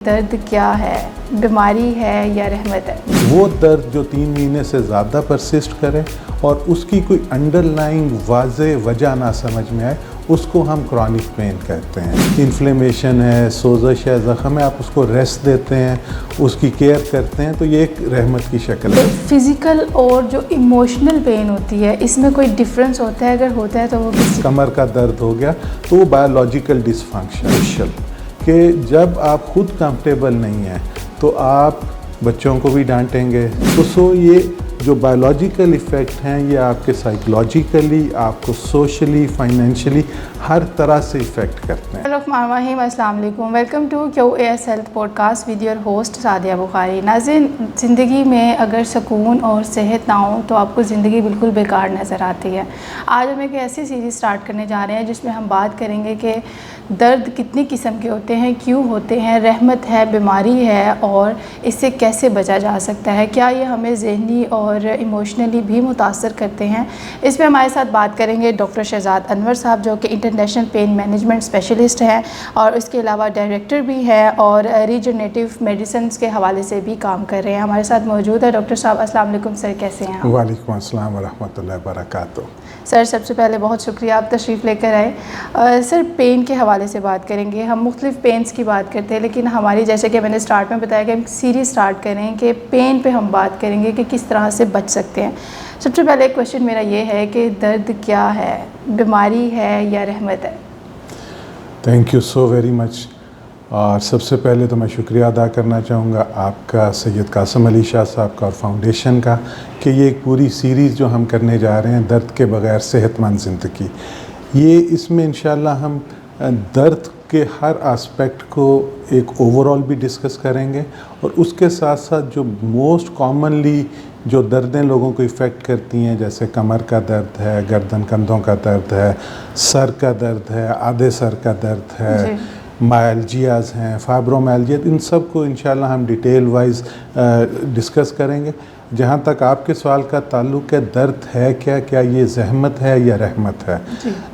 दर्द क्या है, बीमारी है या रहमत है? वो दर्द जो 3 महीने से ज़्यादा परसिस्ट करे और उसकी कोई अंडरलाइंग वाज़े वजह ना समझ में आए, उसको हम क्रॉनिक पेन कहते हैं। इन्फ्लेमेशन है, सोजश है, ज़ख़म है, आप उसको रेस्ट देते हैं, उसकी केयर करते हैं, तो ये एक रहमत की शक्ल है। फिज़िकल और जो इमोशनल पेन होती है, इसमें कोई डिफरेंस होता है? अगर होता है तो वो किस? कमर का दर्द हो गया तो वो बायोलॉजिकल डिसफंक्शन कि जब आप खुद कंफर्टेबल नहीं हैं तो आप बच्चों को भी डांटेंगे। तो ये जो बायोलॉजिकल इफ़ेक्ट हैं ये आपके साइकोलॉजिकली, आपको सोशली, फाइनेंशियली हर तरह से इफ़ेक्ट करते हैं। अस्सलाम वालेकुम, welcome to QAS health podcast with your host Sadia Bukhari. नाज़रीन, ज़िंदगी में अगर सुकून और सेहत ना हो तो आपको ज़िंदगी बिल्कुल बेकार नज़र आती है। आज हम एक ऐसी सीरीज़ स्टार्ट करने जा रहे हैं जिसमें हम बात करेंगे कि दर्द कितनी किस्म के होते हैं, क्यों होते हैं, रहमत है, बीमारी है और इससे कैसे बचा जा सकता है, क्या ये हमें ज़हनी और इमोशनली भी मुतासर करते हैं। इसमें हमारे साथ बात करेंगे डॉक्टर शहजाद अनवर साहब, जो कि इंटरनेशनल पेन मैनेजमेंट स्पेशलिस्ट हैं और इसके अलावा डायरेक्टर भी हैं और रीजनरेटिव मेडिसिन के हवाले से भी काम कर रहे हैं। हमारे साथ मौजूद है डॉक्टर साहब। अस्सलाम वालेकुम सर, कैसे हैं आप? वालेकुम अस्सलाम व रहमतुल्लाहि व बरकातुहू। सर, सबसे पहले बहुत शुक्रिया आप तशरीफ़ लेकर आए। सर, पेन के हवाले से बात करेंगे। हम मुख्तलिफ़ पेन्स की बात करते हैं, लेकिन हमारी, जैसे कि मैंने स्टार्ट में बताया कि हम सीरीज़ स्टार्ट करें कि पेन पे हम बात करेंगे कि किस तरह से बच सकते हैं। सबसे पहले क्वेश्चन मेरा ये है कि दर्द क्या है, बीमारी है या रहमत है? Thank you so very much. और सबसे पहले तो मैं शुक्रिया अदा करना चाहूँगा आपका, सैयद कासिम अली शाह साहब का और फाउंडेशन का, कि ये एक पूरी सीरीज़ जो हम करने जा रहे हैं, दर्द के बग़ैर सेहतमंद ज़िंदगी, ये इसमें इंशाल्लाह हम दर्द के हर आस्पेक्ट को एक ओवरऑल भी डिस्कस करेंगे और उसके साथ साथ जो मोस्ट कॉमनली जो दर्दें लोगों को इफ़ेक्ट करती हैं, जैसे कमर का दर्द है, गर्दन कंधों का दर्द है, सर का दर्द है, आधे सर का दर्द है, मायल्जियाज़ हैं, फाइब्रोमायल्जिया, इन सब को इंशाल्लाह हम डिटेल वाइज डिस्कस करेंगे। जहाँ तक आपके सवाल का ताल्लुक़ है, दर्द है क्या, क्या ये ज़हमत है या रहमत है?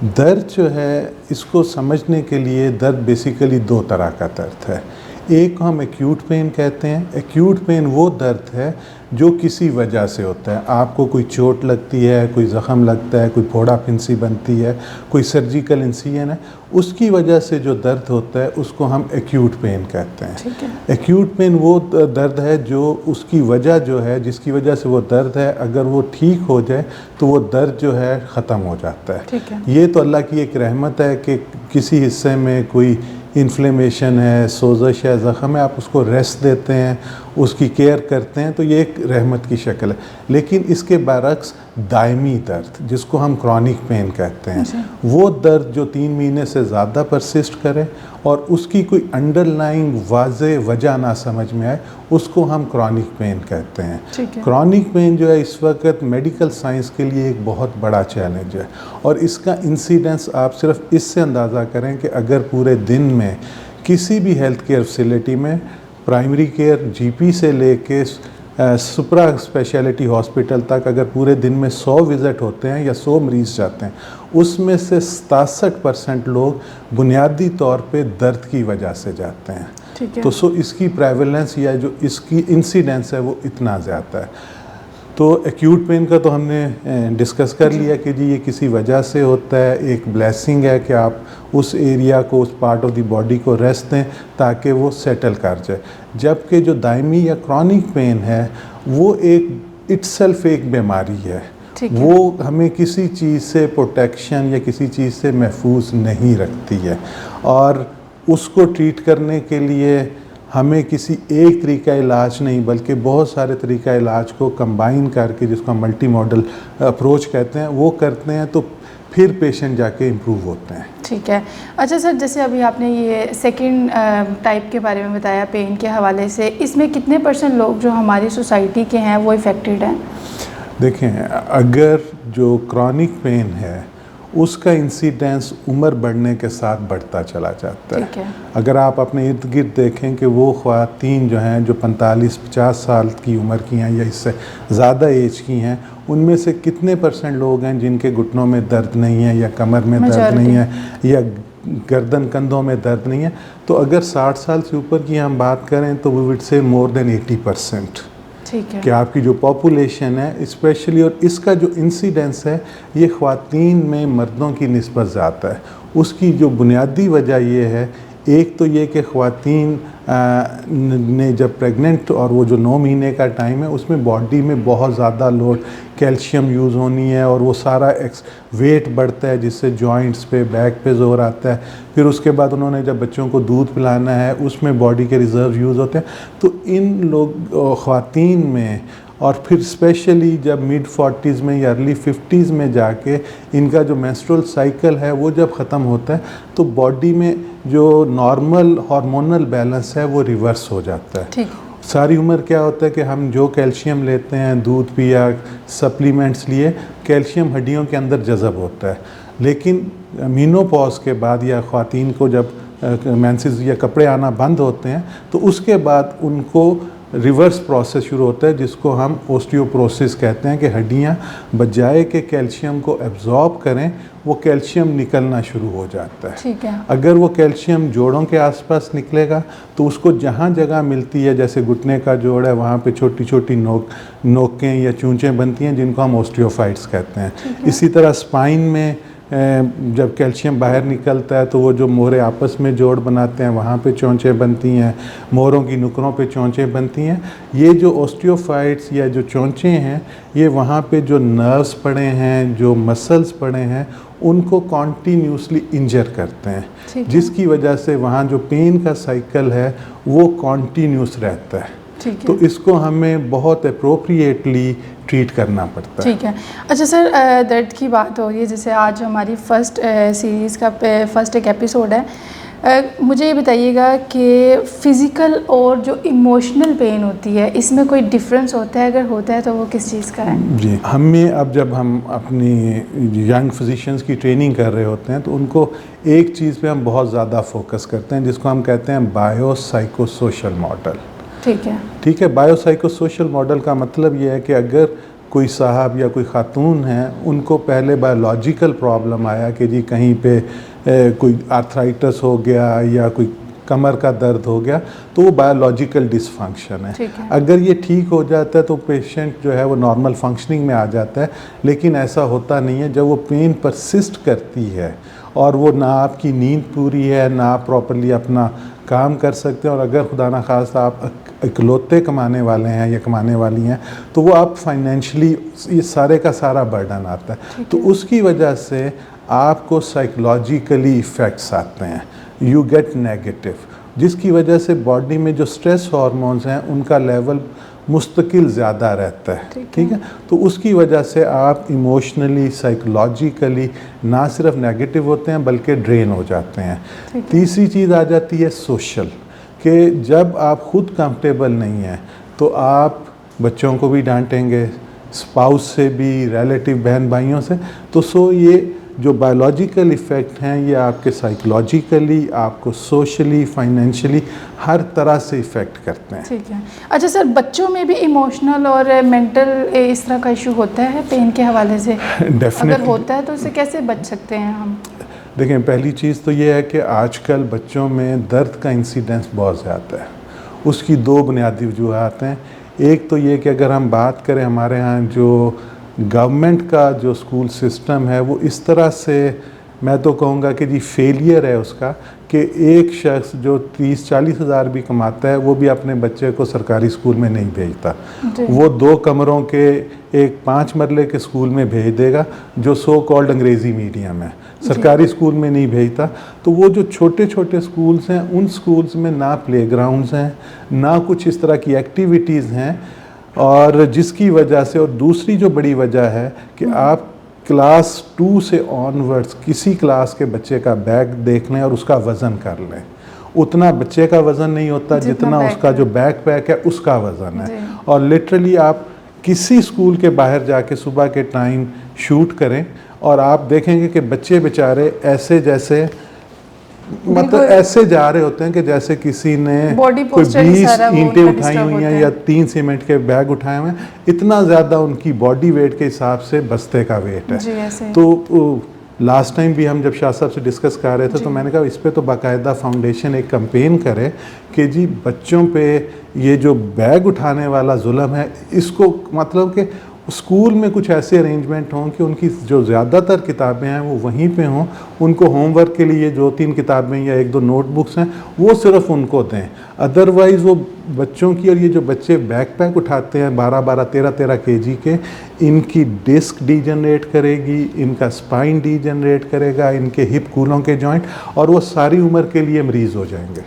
दर्द जो है, इसको समझने के लिए दर्द बेसिकली 2 तरह का दर्द है। एक हम एक्यूट पेन कहते हैं। एक्यूट पेन वो दर्द है जो किसी वजह से होता है। आपको कोई चोट लगती है, कोई ज़ख़म लगता है, कोई फोड़ा फिंसी बनती है, कोई सर्जिकल इंसिजन है, उसकी वजह से जो दर्द होता है उसको हम एक्यूट पेन कहते हैं। एक्यूट पेन वो दर्द है जो उसकी वजह जो है, जिसकी वजह से वो दर्द है, अगर वो ठीक हो जाए तो वो दर्द जो है ख़त्म हो जाता है। ये तो अल्लाह की एक रहमत है कि किसी हिस्से में कोई इन्फ्लेमेशन है, सोजश है, ज़ख़म है, आप उसको रेस्ट देते हैं, उसकी केयर करते हैं, तो ये एक रहमत की शक्ल है। लेकिन इसके बरक्स दायमी दर्द, जिसको हम क्रॉनिक पेन कहते हैं, वो दर्द जो 3 महीने से ज़्यादा परसिस्ट करे और उसकी कोई अंडरलाइंग वाज़े वजह ना समझ में आए, उसको हम क्रॉनिक पेन कहते हैं। क्रॉनिक पेन जो है इस वक्त मेडिकल साइंस के लिए एक बहुत बड़ा चैलेंज है और इसका इंसिडेंस आप सिर्फ इससे अंदाज़ा करें कि अगर पूरे दिन में किसी भी हेल्थ केयर फैसिलिटी में प्राइमरी केयर जीपी से लेके सुपरा स्पेशलिटी हॉस्पिटल तक अगर पूरे दिन में 100 विज़िट होते हैं या 100 मरीज़ जाते हैं, उसमें से 67% लोग बुनियादी तौर पे दर्द की वजह से जाते हैं। तो इसकी प्रेवलेंस या जो इसकी इंसिडेंस है वो इतना ज़्यादा है। तो एक्यूट पेन का तो हमने डिस्कस कर लिया कि जी ये किसी वजह से होता है। एक ब्लेसिंग है कि आप उस एरिया को, उस पार्ट ऑफ द बॉडी को रेस्ट दें ताकि वो सेटल कर जाए। जबकि जो दायमी या क्रॉनिक पेन है वो एक इटसेल्फ एक बीमारी है, वो हमें किसी चीज़ से प्रोटेक्शन या किसी चीज़ से महफूज नहीं रखती है और उसको ट्रीट करने के लिए हमें किसी एक तरीका इलाज नहीं बल्कि बहुत सारे तरीका इलाज को कंबाइन करके, जिसको हम मल्टी मॉडल अप्रोच कहते हैं, वो करते हैं, तो फिर पेशेंट जाके इम्प्रूव होते हैं। ठीक है। अच्छा सर, जैसे अभी आपने ये सेकंड टाइप के बारे में बताया पेन के हवाले से, इसमें कितने % लोग जो हमारी सोसाइटी के हैं वो इफ़ेक्टेड हैं? देखें, अगर जो क्रॉनिक पेन है उसका इंसिडेंस उम्र बढ़ने के साथ बढ़ता चला जाता है। अगर आप अपने इर्द गिर्द देखें कि वो ख़वातीन जो हैं, जो 45-50 साल की उम्र की हैं या इससे ज़्यादा एज की हैं, उनमें से कितने % लोग हैं जिनके घुटनों में दर्द नहीं है या कमर में दर्द नहीं है या गर्दन कंधों में दर्द नहीं है। तो अगर 60 साल से ऊपर की हम बात करें तो we would say more than 80%। ठीक है। कि आपकी जो पॉपुलेशन है स्पेशली, और इसका जो इंसिडेंस है ये ख़वातीन में मर्दों की निस्बत ज़्यादा है। उसकी जो बुनियादी वजह ये है, एक तो ये कि ख़वातीन ने जब प्रेग्नेंट और वो जो 9 महीने का टाइम है उसमें बॉडी में बहुत ज़्यादा लोड कैल्शियम यूज़ होनी है और वो सारा वेट बढ़ता है जिससे जॉइंट्स पे बैक पे जोर आता है। फिर उसके बाद उन्होंने जब बच्चों को दूध पिलाना है उसमें बॉडी के रिज़र्व यूज़ होते हैं। तो इन लोग ख़वातीन में, और फिर स्पेशली जब मिड 40s में या अर्ली 50s में जाके इनका जो मेंस्ट्रुअल साइकिल है वो जब ख़त्म होता है तो बॉडी में जो नॉर्मल हार्मोनल बैलेंस है वो रिवर्स हो जाता है। ठीक। सारी उम्र क्या होता है कि हम जो कैल्शियम लेते हैं, दूध पिया, सप्लीमेंट्स लिए, कैल्शियम हड्डियों के अंदर जज़ब होता है। लेकिन मीनोपॉज के बाद या ख़वातीन को जब मेंसेस या कपड़े आना बंद होते हैं तो उसके बाद उनको रिवर्स प्रोसेस शुरू होता है जिसको हम ओस्टियोपोरोसिस कहते हैं, कि हड्डियां बजाय के कैल्शियम को एब्जॉर्ब करें वो कैल्शियम निकलना शुरू हो जाता है। ठीक है। अगर वो कैल्शियम जोड़ों के आसपास निकलेगा तो उसको जहाँ जगह मिलती है, जैसे घुटने का जोड़ है वहाँ पे छोटी छोटी नोकें या चूंचें बनती हैं जिनको हम ओस्टियोफाइट्स कहते हैं। इसी तरह स्पाइन में जब कैल्शियम बाहर निकलता है तो वो जो मोहरे आपस में जोड़ बनाते हैं वहाँ पे चोंचें बनती हैं, मोहरों की नुकरों पे चोंचें बनती हैं। ये जो ओस्टियोफाइट्स या जो चोंचें हैं ये वहाँ पे जो नर्व्स पड़े हैं, जो मसल्स पड़े हैं, उनको कॉन्टीन्यूसली इंजर करते हैं, जिसकी वजह से वहाँ जो पेन का साइकिल है वो कॉन्टीन्यूस रहता है। तो इसको हमें बहुत अप्रोप्रिएटली ट्रीट करना पड़ता है। ठीक है। अच्छा सर, दर्द की बात हो रही है, जैसे आज हमारी फर्स्ट सीरीज़ का फर्स्ट एक एपिसोड है। मुझे ये बताइएगा कि फ़िज़िकल और जो इमोशनल पेन होती है इसमें कोई डिफरेंस होता है? अगर होता है तो वो किस चीज़ का है? जी, हमें अब जब हम अपनी यंग फिजिशियंस की ट्रेनिंग कर रहे होते हैं तो उनको एक चीज़ पे हम बहुत ज़्यादा फोकस करते हैं जिसको हम कहते हैं बायोसाइकोसोशल मॉडल। ठीक है। ठीक है। बायोसाइकोसोशल मॉडल का मतलब ये है कि अगर कोई साहब या कोई खातून है उनको पहले बायोलॉजिकल प्रॉब्लम आया कि जी कहीं पे कोई आर्थराइटिस हो गया या कोई कमर का दर्द हो गया, तो वो बायोलॉजिकल डिसफंक्शन है। अगर ये ठीक हो जाता है तो पेशेंट जो है वो नॉर्मल फंक्शनिंग में आ जाता है। लेकिन ऐसा होता नहीं है। जब वो पेन परसिस्ट करती है और वो ना आपकी नींद पूरी है, ना आप प्रॉपर्ली अपना काम कर सकते हैं, और अगर खुदा ना खास्ता आप इकलौते कमाने वाले हैं या कमाने वाली हैं तो वो आप फाइनेंशियली ये सारे का सारा बर्डन आता है। तो उसकी वजह से आपको साइकोलॉजिकली इफ़ेक्ट्स आते हैं, यू गेट नेगेटिव, जिसकी वजह से बॉडी में जो स्ट्रेस हार्मोन्स हैं उनका लेवल मुस्तकिल ज़्यादा रहता है। ठीक है। तो उसकी वजह से आप इमोशनली, साइकोलॉजिकली ना सिर्फ नेगेटिव होते हैं बल्कि ड्रेन हो जाते हैं। तीसरी चीज़ आ जाती है सोशल, कि जब आप खुद कंफर्टेबल नहीं हैं तो आप बच्चों को भी डांटेंगे, स्पाउस से भी, रिलेटिव बहन भाइयों से। तो ये जो बायोलॉजिकल इफ़ेक्ट हैं ये आपके साइकोलॉजिकली, आपको सोशली, फाइनेंशियली हर तरह से इफ़ेक्ट करते हैं। ठीक है। अच्छा सर, बच्चों में भी इमोशनल और मेंटल इस तरह का इशू होता है पेन के हवाले से? अगर होता है तो उससे कैसे बच सकते हैं हम? देखें, पहली चीज़ तो ये है कि आजकल बच्चों में दर्द का इंसिडेंस बहुत ज़्यादा है। उसकी दो बुनियादी वजूहात हैं। एक तो ये कि अगर हम बात करें हमारे यहाँ जो गवर्नमेंट का जो स्कूल सिस्टम है वो इस तरह से, मैं तो कहूँगा कि जी फेलियर है उसका, कि एक शख्स जो 30-40 हज़ार भी कमाता है वो भी अपने बच्चे को सरकारी स्कूल में नहीं भेजता। वो 2 कमरों के एक 5 मरले के स्कूल में भेज देगा जो सो कॉल्ड अंग्रेज़ी मीडियम है, सरकारी स्कूल में नहीं भेजता। तो वो जो छोटे छोटे स्कूल्स हैं उन स्कूल्स में ना प्लेग्राउंड्स हैं, ना कुछ इस तरह की एक्टिविटीज़ हैं, और जिसकी वजह से, और दूसरी जो बड़ी वजह है कि आप क्लास 2 से ऑनवर्ड्स किसी क्लास के बच्चे का बैग देख लें और उसका वज़न कर लें, उतना बच्चे का वज़न नहीं होता जितना उसका जो बैक पैक है उसका वज़न है। और लिटरली आप किसी स्कूल के बाहर जाके सुबह के टाइम शूट करें और आप देखेंगे कि बच्चे बेचारे ऐसे जैसे, मतलब ऐसे जा रहे होते हैं कि जैसे किसी ने कोई 20 ईंटें उठाई हुई हैं या 3 सीमेंट के बैग उठाए हुए हैं। इतना ज़्यादा उनकी बॉडी वेट के हिसाब से बस्ते का वेट है। तो लास्ट टाइम भी हम जब शाह साहब से डिस्कस कर रहे थे तो मैंने कहा इस पे तो बाकायदा फाउंडेशन एक कैंपेन करे कि जी बच्चों पे ये जो बैग उठाने वाला जुल्म है इसको मतलब कि स्कूल में कुछ ऐसे अरेंजमेंट हों कि उनकी जो ज़्यादातर किताबें हैं वो वहीं पे हों, उनको होमवर्क के लिए 2-3 किताबें या 1-2 नोटबुक्स हैं वो सिर्फ उनको दें। अदरवाइज़ वो बच्चों की, और ये जो बच्चे बैकपैक उठाते हैं 12-12, 13-13 केजी के, इनकी डिस्क डीजनरेट करेगी, इनका स्पाइन डीजनरेट करेगा, इनके हिप कूलों के जॉइंट, और वो सारी उम्र के लिए मरीज़ हो जाएंगे।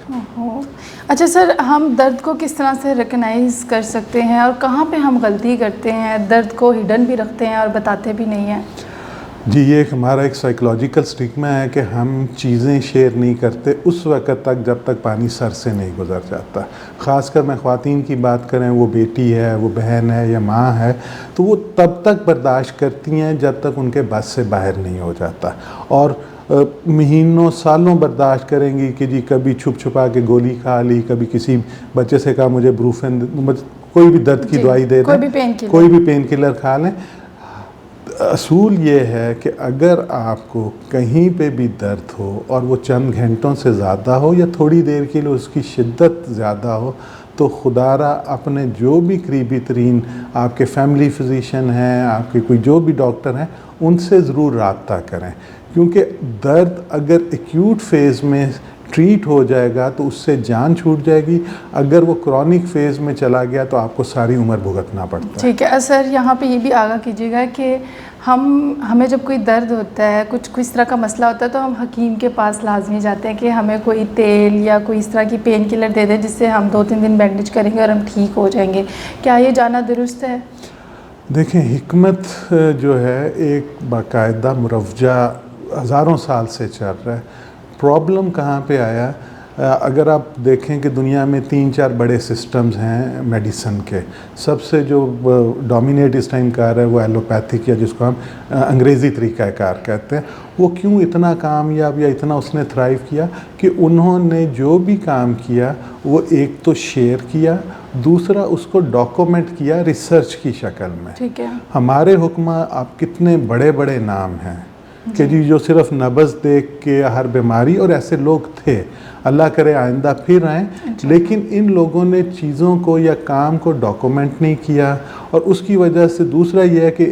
अच्छा सर, हम दर्द को किस तरह से रिकग्नाइज़ कर सकते हैं और कहाँ पे हम गलती करते हैं? दर्द को हिडन भी रखते हैं और बताते भी नहीं हैं। जी, ये हमारा एक साइकोलॉजिकल स्टिग्मा है कि हम चीज़ें शेयर नहीं करते उस वक़्त तक जब तक पानी सर से नहीं गुज़र जाता। ख़ासकर मैं ख़वातीन की बात करें, वो बेटी है, वो बहन है या माँ है, तो वो तब तक बर्दाश्त करती हैं जब तक उनके बस से बाहर नहीं हो जाता, और महीनों सालों बर्दाश्त करेंगी कि जी कभी छुप छुपा के गोली खा ली, कभी किसी बच्चे से कहा मुझे ब्रूफेन, कोई भी दर्द की दवाई दे दें, कोई भी पेन किलर खा लें। असूल ये है कि अगर आपको कहीं पे भी दर्द हो और वो चंद घंटों से ज़्यादा हो या थोड़ी देर के लिए उसकी शिद्दत ज़्यादा हो, तो खुदारा अपने जो भी करीबी तरीन आपके फैमिली फिजिशियन हैं, आपके कोई जो भी डॉक्टर हैं, उनसे ज़रूर रब्ता करें, क्योंकि दर्द अगर एक्यूट फेज़ में ट्रीट हो जाएगा तो उससे जान छूट जाएगी, अगर वो क्रॉनिक फेज़ में चला गया तो आपको सारी उम्र भुगतना पड़ता है। ठीक है सर, यहाँ पे ये भी आगाह कीजिएगा कि हमें जब कोई दर्द होता है, कुछ इस तरह का मसला होता है, तो हम हकीम के पास लाजमी जाते हैं कि हमें कोई तेल या कोई इस तरह की पेन किलर दे दें जिससे हम 2-3 दिन बैंडेज करेंगे और हम ठीक हो जाएंगे। क्या ये जाना दुरुस्त है? देखें, हिकमत जो है एक बाकायदा मुरवजा हज़ारों साल से चल रहा है। प्रॉब्लम कहाँ पे आया? अगर आप देखें कि दुनिया में 3-4 बड़े सिस्टम्स हैं मेडिसन के, सबसे जो डोमिनेट इस टाइम कर रहा है वो एलोपैथिक, या जिसको हम अंग्रेज़ी तरीक़ाकार कहते हैं। वो क्यों इतना कामयाब या इतना उसने थ्राइव किया कि उन्होंने जो भी काम किया वो एक तो शेयर किया, दूसरा उसको डॉक्यूमेंट किया रिसर्च की शक्ल में। ठीक है। हमारे हुक्मा आप कितने बड़े बड़े नाम हैं कि जी जो सिर्फ नब्ज़ देख के हर बीमारी, और ऐसे लोग थे, अल्लाह करे आइंदा फिर आएँ, लेकिन इन लोगों ने चीज़ों को या काम को डॉक्यूमेंट नहीं किया। और उसकी वजह से दूसरा ये है कि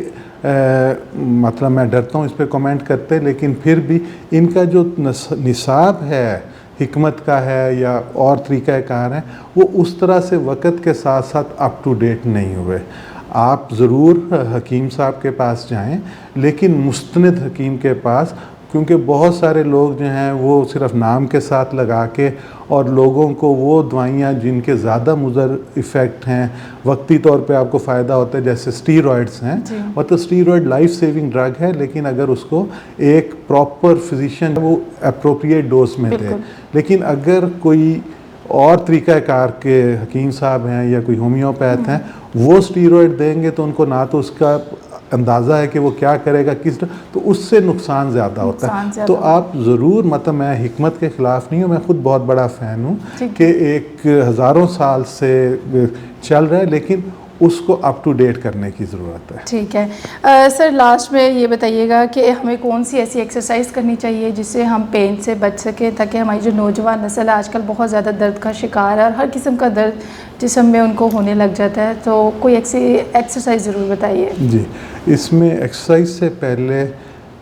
मतलब मैं डरता हूँ इस पर कमेंट करते, लेकिन फिर भी इनका जो निसाब है हिकमत का है या और तरीक़ाकार हैं, वो उस तरह से वक़्त के साथ साथ अप टू डेट नहीं हुए। आप ज़रूर हकीम साहब के पास जाएं, लेकिन मुस्तनद हकीम के पास, क्योंकि बहुत सारे लोग जो हैं वो सिर्फ नाम के साथ लगा के और लोगों को वो दवाइयाँ जिनके ज़्यादा मुज़र इफ़ेक्ट हैं, वक्ती तौर पे आपको फ़ायदा होता है, जैसे स्टीरॉयड्स हैं, और तो स्टीरॉयड लाइफ सेविंग ड्रग है, लेकिन अगर उसको एक प्रॉपर फिजिशियन वो अप्रोप्रिएट डोज में दे। लेकिन अगर कोई और तरीक़ाकार के हकीम साहब हैं या कोई होम्योपैथ हैं, वो स्टीरॉयड देंगे तो उनको ना तो उसका अंदाज़ा है कि वो क्या करेगा, किस, तो उससे नुकसान ज़्यादा होता है। तो आप ज़रूर, मतलब मैं हिकमत के ख़िलाफ़ नहीं हूँ, मैं ख़ुद बहुत बड़ा फ़ैन हूँ कि एक हज़ारों साल से चल रहा है, लेकिन उसको अप टू डेट करने की ज़रूरत है। ठीक है सर, लास्ट में ये बताइएगा कि हमें कौन सी ऐसी एक्सरसाइज करनी चाहिए जिससे हम पेन से बच सकें, ताकि हमारी जो नौजवान नस्ल है आजकल बहुत ज़्यादा दर्द का शिकार है और हर किस्म का दर्द जिस्म में उनको होने लग जाता है, तो कोई ऐसी एक्सरसाइज ज़रूर बताइए। जी, इसमें एक्सरसाइज से पहले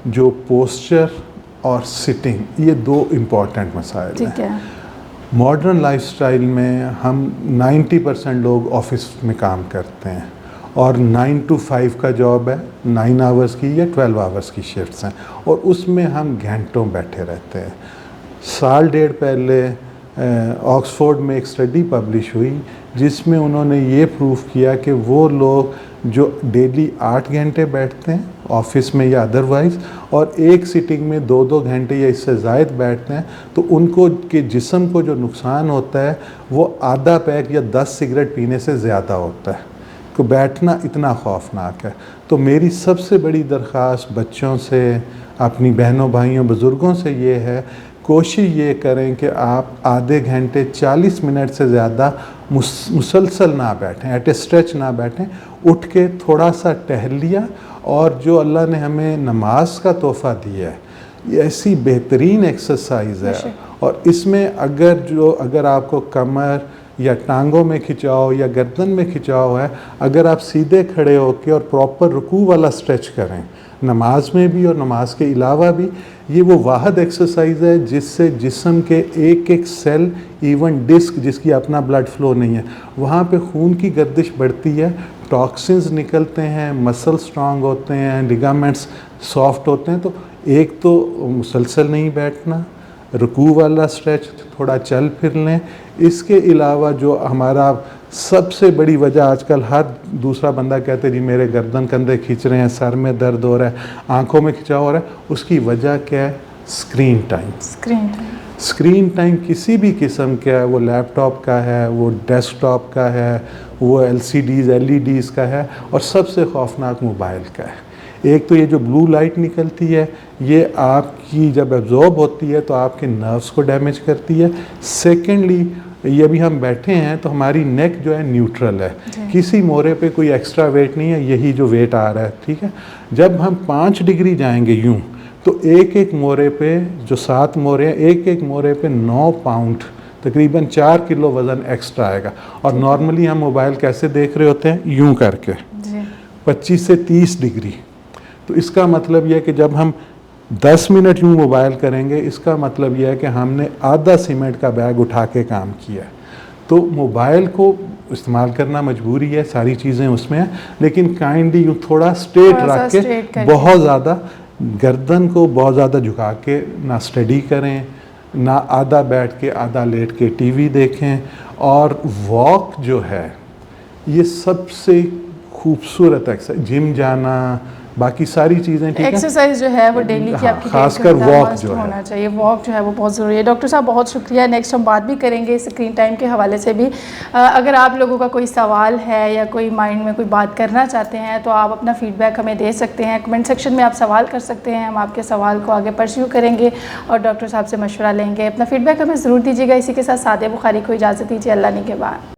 जो पोस्चर और सिटिंग, ये 2 इम्पॉर्टेंट मसाइल हैं। ठीक है। मॉडर्न लाइफस्टाइल में हम 90% लोग ऑफिस में काम करते हैं और 9 to 5 का जॉब है, 9 आवर्स की या 12 आवर्स की शिफ्ट्स हैं, और उसमें हम घंटों बैठे रहते हैं। साल डेढ़ पहले ऑक्सफोर्ड में एक स्टडी पब्लिश हुई जिसमें उन्होंने ये प्रूफ किया कि वो लोग जो डेली 8 घंटे बैठते हैं ऑफिस में या अदरवाइज़, और एक सिटिंग में 2-2 घंटे या इससे ज़ायद बैठते हैं, तो उनको के जिस्म को जो नुकसान होता है वो आधा पैक या 10 सिगरेट पीने से ज़्यादा होता है। तो बैठना इतना खौफनाक है। तो मेरी सबसे बड़ी दरख्वास्त बच्चों से, अपनी बहनों भाइयों बुज़ुर्गों से ये है, कोशिश ये करें कि आप आधे घंटे 40 मिनट से ज़्यादा मुसलसल ना बैठें, एट ए स्ट्रेच ना बैठें, उठ के थोड़ा सा टहल लिया, और जो अल्लाह ने हमें नमाज का तोहफ़ा दिया है ये ऐसी बेहतरीन एक्सरसाइज है। और इसमें अगर आपको कमर या टांगों में खिंचाव या गर्दन में खिंचाव है, अगर आप सीधे खड़े होकर और प्रॉपर रुकू वाला स्ट्रेच करें नमाज में भी और नमाज के अलावा भी, ये वो वाहद एक्सरसाइज है जिससे जिस्म के एक एक सेल, इवन डिस्क जिसकी अपना ब्लड फ्लो नहीं है, वहाँ पे खून की गर्दिश बढ़ती है, टॉक्सिन्स निकलते हैं, मसल स्ट्रांग होते हैं, लिगामेंट्स सॉफ्ट होते हैं। तो एक तो मुसलसल नहीं बैठना, रुकू वाला स्ट्रेच, थोड़ा चल फिर लें। इसके अलावा जो हमारा सबसे बड़ी वजह आजकल हर दूसरा बंदा कहते जी मेरे गर्दन कंधे खींच रहे हैं, सर में दर्द हो रहा है, आंखों में खिंचाव हो रहा है, उसकी वजह क्या है? Screen time. स्क्रीन टाइम किसी भी किस्म का है, वो लैपटॉप का है, वो डेस्कटॉप का है, वो LCDs LEDs का है, और सबसे खौफनाक मोबाइल का है। एक तो ये जो ब्लू लाइट निकलती है, ये आपकी जब एब्जॉर्ब होती है तो आपके नर्व्स को डैमेज करती है। सेकेंडली, ये अभी हम बैठे हैं तो हमारी नेक जो है न्यूट्रल है, किसी मोरे पे कोई एक्स्ट्रा वेट नहीं है, यही जो वेट आ रहा है, ठीक है। जब हम 5 डिग्री जाएंगे यूं, तो एक एक मोरे पे, जो 7 मोरे हैं, एक एक मोरे पे 9 पाउंड, तकरीबन 4 किलो वज़न एक्स्ट्रा आएगा। और नॉर्मली हम मोबाइल कैसे देख रहे होते हैं? यूं करके 25 से 30 डिग्री। तो इसका मतलब यह है कि जब हम 10 मिनट यूँ मोबाइल करेंगे, इसका मतलब यह है कि हमने आधा सीमेंट का बैग उठा के काम किया। तो मोबाइल को इस्तेमाल करना मजबूरी है, सारी चीज़ें उसमें हैं, लेकिन काइंडली यूँ थोड़ा स्ट्रेट रख के, बहुत ज़्यादा गर्दन को बहुत ज़्यादा झुका के ना स्टडी करें, ना आधा बैठ के आधा लेट के टीवी देखें। और वॉक जो है ये सबसे खूबसूरत एक्सरसाइज, जिम जाना, बाकी सारी चीज़ें, ठीक है, एक्सरसाइज जो है वो डेली की आपकी खासकर वॉक जो होना चाहिए। वॉक जो है वो बहुत ज़रूरी है। डॉक्टर साहब बहुत शुक्रिया। नेक्स्ट हम बात भी करेंगे स्क्रीन टाइम के हवाले से भी। अगर आप लोगों का कोई सवाल है या कोई माइंड में कोई बात करना चाहते हैं तो आप अपना फीडबैक हमें दे सकते हैं, कमेंट सेक्शन में आप सवाल कर सकते हैं, हम आपके सवाल को आगे परस्यू करेंगे और डॉक्टर साहब से मशवरा लेंगे। अपना फीडबैक हमें ज़रूर दीजिएगा। इसी के साथ सादिया बुखारी को इजाज़त दीजिए। अल्लाह निगहबान।